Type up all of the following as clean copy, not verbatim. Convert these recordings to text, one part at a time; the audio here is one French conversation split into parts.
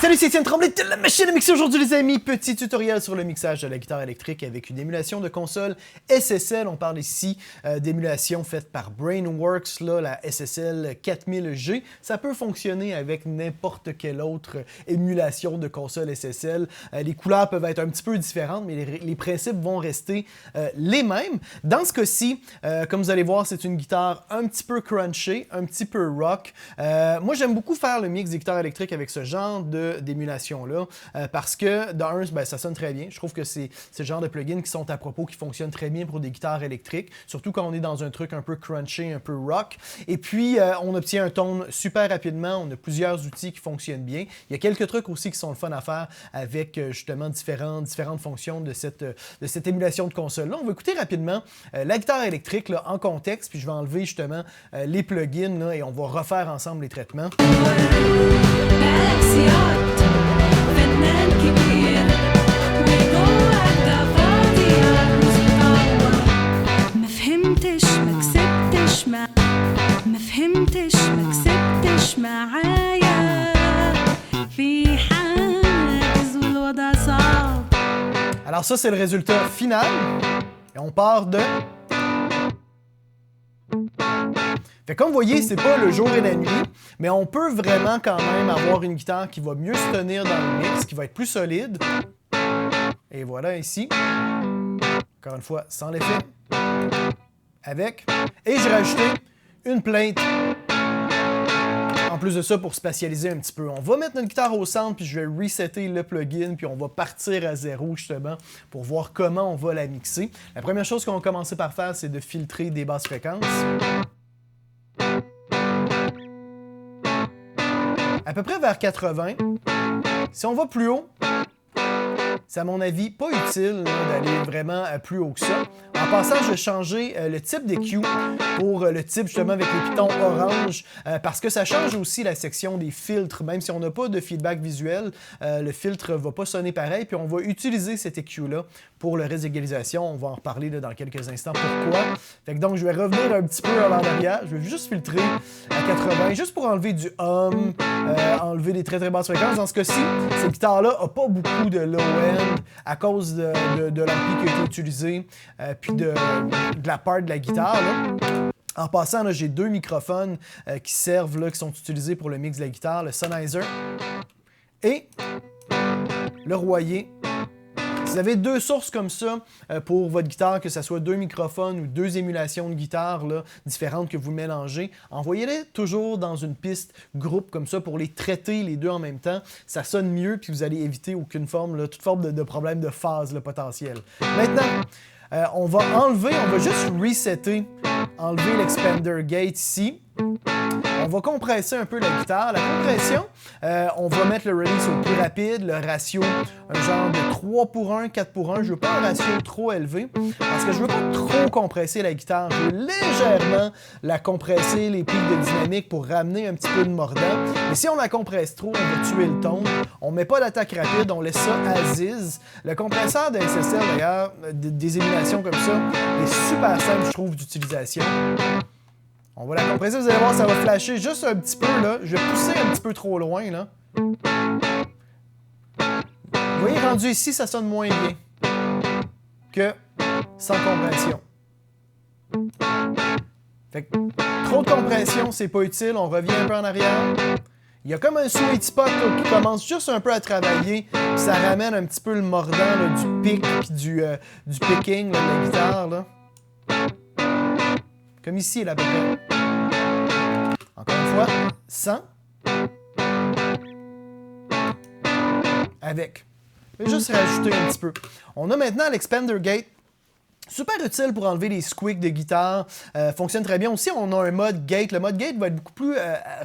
Salut, c'est Étienne Tremblay de la machine à mixer aujourd'hui les amis. Petit tutoriel sur le mixage de la guitare électrique avec une émulation de console SSL. On parle ici d'émulation faite par Brainworx, là, la SSL 4000G. Ça peut fonctionner avec n'importe quelle autre émulation de console SSL. Les couleurs peuvent être un petit peu différentes, mais les principes vont rester les mêmes. Dans ce cas-ci, comme vous allez voir, c'est une guitare un petit peu crunchy, un petit peu rock. Moi, j'aime beaucoup faire le mix des guitares électriques avec ce genre d'émulation-là, parce que, d'un, ben, ça sonne très bien. Je trouve que c'est ce genre de plugins qui sont à propos, qui fonctionnent très bien pour des guitares électriques, surtout quand on est dans un truc un peu crunchy, un peu rock. Et puis, on obtient un ton super rapidement. On a plusieurs outils qui fonctionnent bien. Il y a quelques trucs aussi qui sont le fun à faire avec, justement, différentes fonctions de cette émulation de console-là. On va écouter rapidement la guitare électrique là, en contexte, puis je vais enlever, justement, les plugins là, et on va refaire ensemble les traitements. Alors ça, c'est le résultat final. Et on part de... Fait comme vous voyez, c'est pas le jour et la nuit, mais on peut vraiment quand même avoir une guitare qui va mieux se tenir dans le mix, qui va être plus solide. Et voilà ici. Encore une fois, sans l'effet. Avec. Et j'ai rajouté une plainte. En plus de ça, pour spatialiser un petit peu. On va mettre notre guitare au centre, puis je vais resetter le plugin, puis on va partir à zéro, justement, pour voir comment on va la mixer. La première chose qu'on va commencer par faire, c'est de filtrer des basses fréquences. À peu près vers 80. Si on va plus haut, c'est à mon avis pas utile d'aller vraiment plus haut que ça. En passant, je vais changer le type d'EQ pour le type justement avec les pitons orange parce que ça change aussi la section des filtres. Même si on n'a pas de feedback visuel, le filtre va pas sonner pareil. Puis on va utiliser cet EQ-là pour le reste d'égalisation. On va en reparler là, dans quelques instants. Pourquoi? Fait que donc, je vais revenir un petit peu en arrière. Je vais juste filtrer à 80, juste pour enlever du hum, enlever des très basses fréquences. Dans ce cas-ci, cette guitare-là n'a pas beaucoup de low-end à cause de l'ampli qui a été utilisé, puis de la part de la guitare. Là. En passant, là, j'ai deux microphones qui servent, là, qui sont utilisés pour le mix de la guitare, le Sennheiser et le Royer. Si vous avez deux sources comme ça pour votre guitare, que ce soit deux microphones ou deux émulations de guitare là, différentes que vous mélangez, envoyez-les toujours dans une piste groupe comme ça pour les traiter les deux en même temps. Ça sonne mieux puis vous allez éviter aucune forme, là, toute forme de problème de phase là, potentiel. Maintenant, on va juste resetter, enlever l'expander gate ici. On va compresser un peu la guitare. La compression, on va mettre le release au plus rapide, le ratio, un genre de 3 pour 1, 4 pour 1. Je veux pas un ratio trop élevé parce que je veux pas trop compresser la guitare. Je veux légèrement la compresser, les pics de dynamique pour ramener un petit peu de mordant. Mais si on la compresse trop, on va tuer le ton. On met pas d'attaque rapide, on laisse ça as-is. Le compresseur de SSL, d'ailleurs, des émulations comme ça, est super simple, je trouve, d'utilisation. On va la compresser, vous allez voir, ça va flasher juste un petit peu, là. Je vais pousser un petit peu trop loin, là. Vous voyez, rendu ici, ça sonne moins bien que sans compression. Fait que, trop de compression, c'est pas utile. On revient un peu en arrière. Il y a comme un sweet spot là, qui commence juste un peu à travailler. Ça ramène un petit peu le mordant là, du pic puis du picking là, de la guitare, là. Comme ici, là, à peu près. Encore une fois, 100. Avec. Je vais juste rajouter un petit peu. On a maintenant l'expander gate. Super utile pour enlever les squeaks de guitare. Fonctionne très bien. Aussi, on a un mode gate. Le mode gate va être beaucoup plus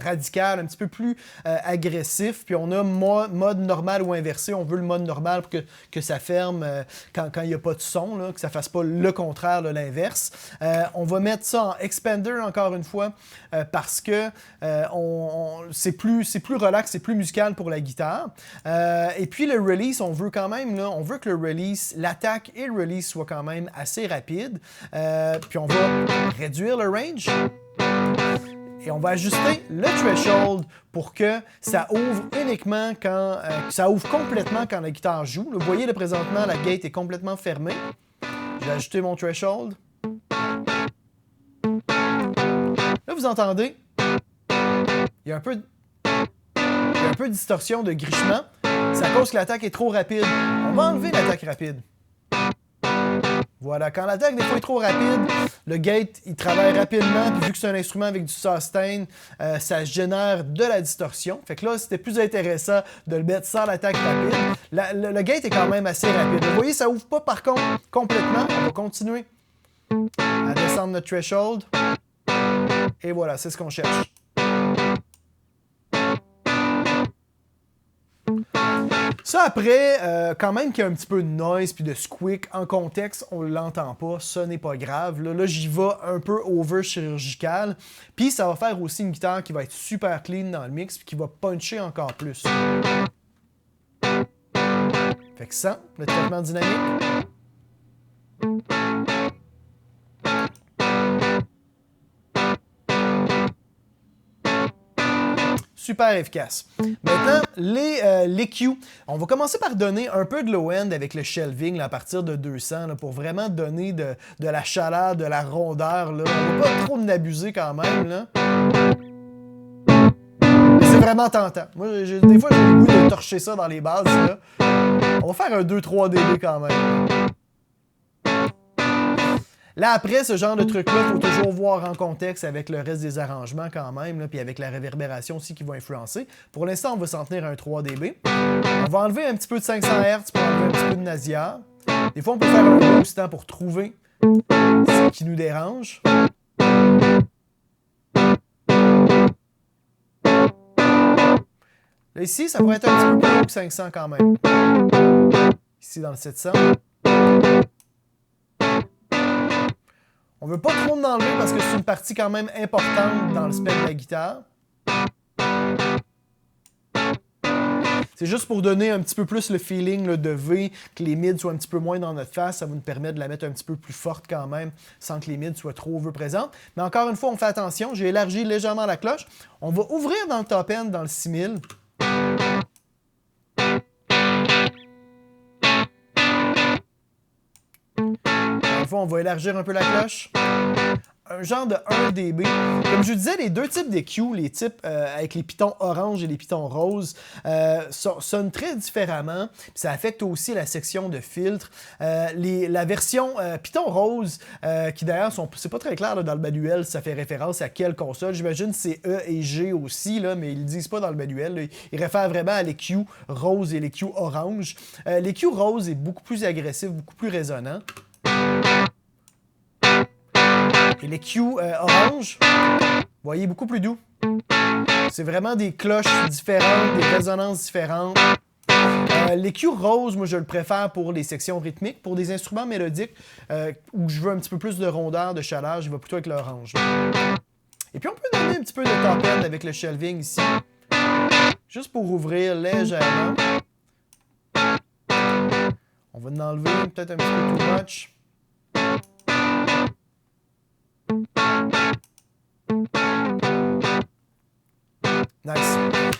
radical, un petit peu plus agressif. Puis on a mode normal ou inversé. On veut le mode normal pour que ça ferme quand il n'y a pas de son, là, que ça ne fasse pas le contraire, l'inverse. On va mettre ça en expander encore une fois parce que c'est plus relax, c'est plus musical pour la guitare. Et puis le release, on veut quand même, là, on veut que le release, l'attaque et le release soient quand même assez rapide. Puis on va réduire le range. Et on va ajuster le threshold pour que ça ouvre uniquement quand... ça ouvre complètement quand la guitare joue. Là, vous voyez, là, présentement, la gate est complètement fermée. Je vais ajuster mon threshold. Là, vous entendez, il y a un peu de distorsion, de grichement. C'est à cause que l'attaque est trop rapide. On va enlever l'attaque rapide. Voilà, quand l'attaque des fois est trop rapide, le gate il travaille rapidement, puis vu que c'est un instrument avec du sustain, ça génère de la distorsion. Fait que là, c'était plus intéressant de le mettre sans l'attaque rapide. Le gate est quand même assez rapide. Vous voyez, ça ouvre pas par contre complètement. On va continuer à descendre notre threshold. Et voilà, c'est ce qu'on cherche. Ça après, quand même qu'il y a un petit peu de noise puis de squeak en contexte, on ne l'entend pas, ça n'est pas grave. Là, j'y vais un peu over chirurgical. Puis ça va faire aussi une guitare qui va être super clean dans le mix puis qui va puncher encore plus. Fait que ça, le traitement dynamique. Super efficace. Maintenant, les Q. On va commencer par donner un peu de low-end avec le shelving là, à partir de 200 là, pour vraiment donner de la chaleur, de la rondeur. Là. On ne va pas trop en abuser quand même. Là. C'est vraiment tentant. Moi, des fois, j'ai le goût de torcher ça dans les bases. Là. On va faire un 2-3 dB quand même. Là, après, ce genre de truc-là, il faut toujours voir en contexte avec le reste des arrangements quand même, là, puis avec la réverbération aussi qui va influencer. Pour l'instant, on va s'en tenir à un 3 dB. On va enlever un petit peu de 500 Hz pour enlever un petit peu de Nasia. Des fois, on peut faire un boost pour trouver ce qui nous dérange. Là, ici, ça pourrait être un petit peu plus haut que 500 quand même. Ici, dans le 700. On ne veut pas trop en enlever parce que c'est une partie quand même importante dans le spectre de la guitare. C'est juste pour donner un petit peu plus le feeling là, de V, que les mids soient un petit peu moins dans notre face. Ça va nous permettre de la mettre un petit peu plus forte quand même, sans que les mids soient trop over-présentes. Mais encore une fois, on fait attention. J'ai élargi légèrement la cloche. On va ouvrir dans le top end, dans le 6000. On va élargir un peu la cloche. Un genre de 1 dB. Comme je vous disais, les deux types d'EQ, les types avec les pitons orange et les pitons rose, sonnent très différemment. Puis ça affecte aussi la section de filtre. La version piton rose, qui d'ailleurs, c'est pas très clair là, dans le manuel, ça fait référence à quelle console. J'imagine que c'est E et G aussi, là, mais ils le disent pas dans le manuel. Là. Ils réfèrent vraiment à l'EQ rose et l'EQ orange. L'EQ rose est beaucoup plus agressif, beaucoup plus résonnant. Et les Q orange, vous voyez, beaucoup plus doux. C'est vraiment des cloches différentes, des résonances différentes. Les Q rose, moi, je le préfère pour les sections rythmiques. Pour des instruments mélodiques où je veux un petit peu plus de rondeur, de chaleur, je vais plutôt avec l'orange. Et puis, on peut donner un petit peu de top end avec le shelving ici. Juste pour ouvrir légèrement. On va en enlever peut-être un petit peu too much. Nice.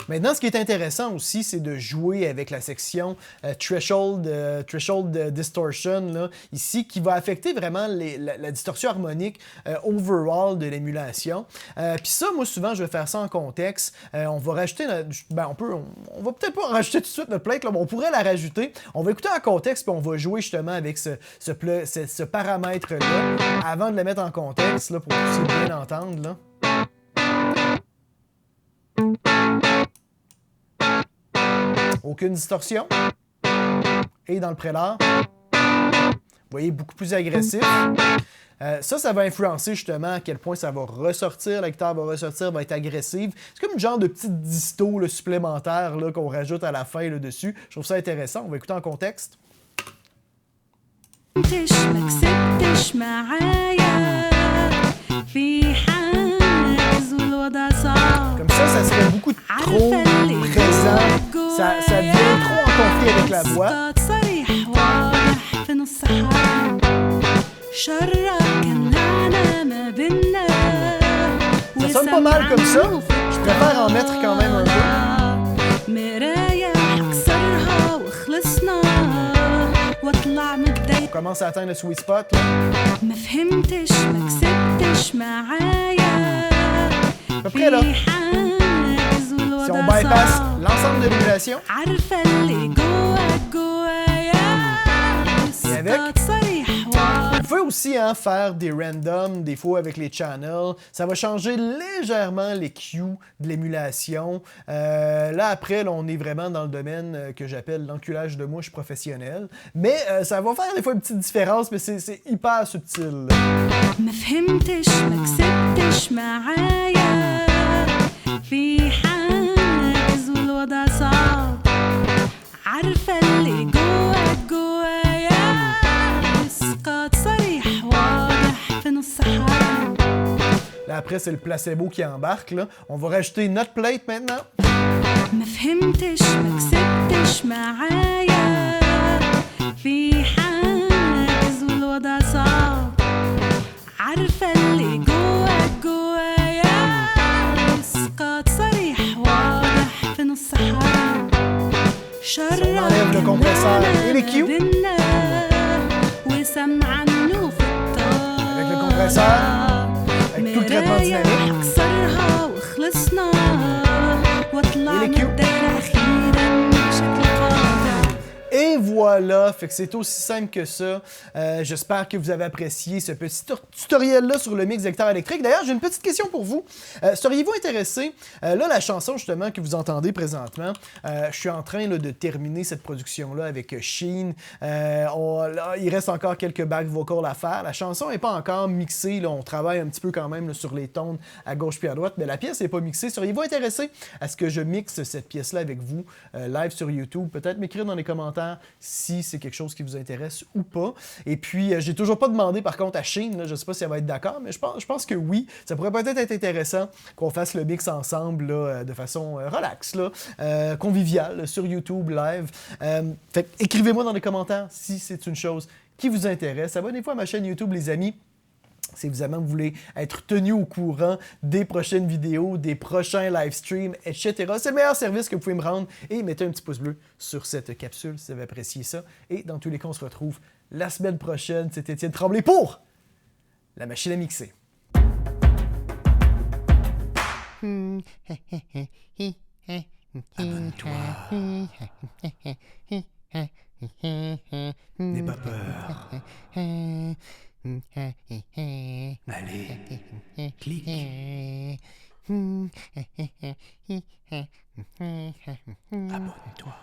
Maintenant, ce qui est intéressant aussi, c'est de jouer avec la section threshold distortion, là, ici, qui va affecter vraiment la distorsion harmonique overall de l'émulation. Puis ça, moi, souvent, je vais faire ça en contexte. On va rajouter, on va peut-être pas en rajouter tout de suite notre plate, là, mais on pourrait la rajouter. On va écouter en contexte, puis on va jouer justement avec ce paramètre-là, avant de le mettre en contexte, là, pour que vous puissiez bien entendre, là. Aucune distorsion. Et dans le prélat, vous voyez, beaucoup plus agressif. Ça va influencer justement à quel point ça va ressortir. La guitare va ressortir, va être agressive. C'est comme une genre de petite disto là, supplémentaire là, qu'on rajoute à la fin là, dessus. Je trouve ça intéressant. On va écouter en contexte. Comme ça serait beaucoup trop présent. Ça devient trop en conflit avec la voix. Ça sonne pas mal comme ça. Je préfère en mettre quand même un peu. On commence à atteindre le sweet spot, là. À peu près là. Si on bypass l'ensemble de l'émulation, et avec, vous pouvez aussi faire des randoms, des fois avec les channels. Ça va changer légèrement les cues de l'émulation. Là, après, là, on est vraiment dans le domaine que j'appelle l'enculage de mouche professionnel. Mais ça va faire des fois une petite différence, mais c'est hyper subtil. Là, après, c'est le placebo qui embarque. Là. On va rajouter notre plate maintenant. Si on enlève le compresseur et les cues. Avec le compresseur. Avec tout le traitement dynamique. Et les cues. Et voilà, fait que c'est aussi simple que ça. J'espère que vous avez apprécié ce petit tutoriel-là sur le mix de guitare électrique. D'ailleurs, j'ai une petite question pour vous. Seriez-vous intéressé? Là, la chanson justement que vous entendez présentement, je suis en train là, de terminer cette production-là avec Sheen. Là, il reste encore quelques back vocals à faire. La chanson n'est pas encore mixée. Là, on travaille un petit peu quand même là, sur les tones à gauche puis à droite, mais la pièce n'est pas mixée. Seriez-vous intéressé à ce que je mixe cette pièce-là avec vous live sur YouTube? Peut-être m'écrire dans les commentaires si c'est quelque chose qui vous intéresse ou pas. Et puis, j'ai toujours pas demandé par contre à Sheen, là, je sais pas si elle va être d'accord, mais je pense que oui. Ça pourrait peut-être être intéressant qu'on fasse le mix ensemble là, de façon relax, là, conviviale, sur YouTube live. Fait écrivez-moi dans les commentaires si c'est une chose qui vous intéresse. Abonnez-vous à ma chaîne YouTube, les amis. Si vous voulez être tenu au courant des prochaines vidéos, des prochains live streams, etc. C'est le meilleur service que vous pouvez me rendre. Et mettez un petit pouce bleu sur cette capsule si vous avez apprécié ça. Et dans tous les cas, on se retrouve la semaine prochaine. C'est Étienne Tremblay pour La Machine à mixer. Abonne-toi. N'aie pas peur. Allez, clique. Abonne-toi.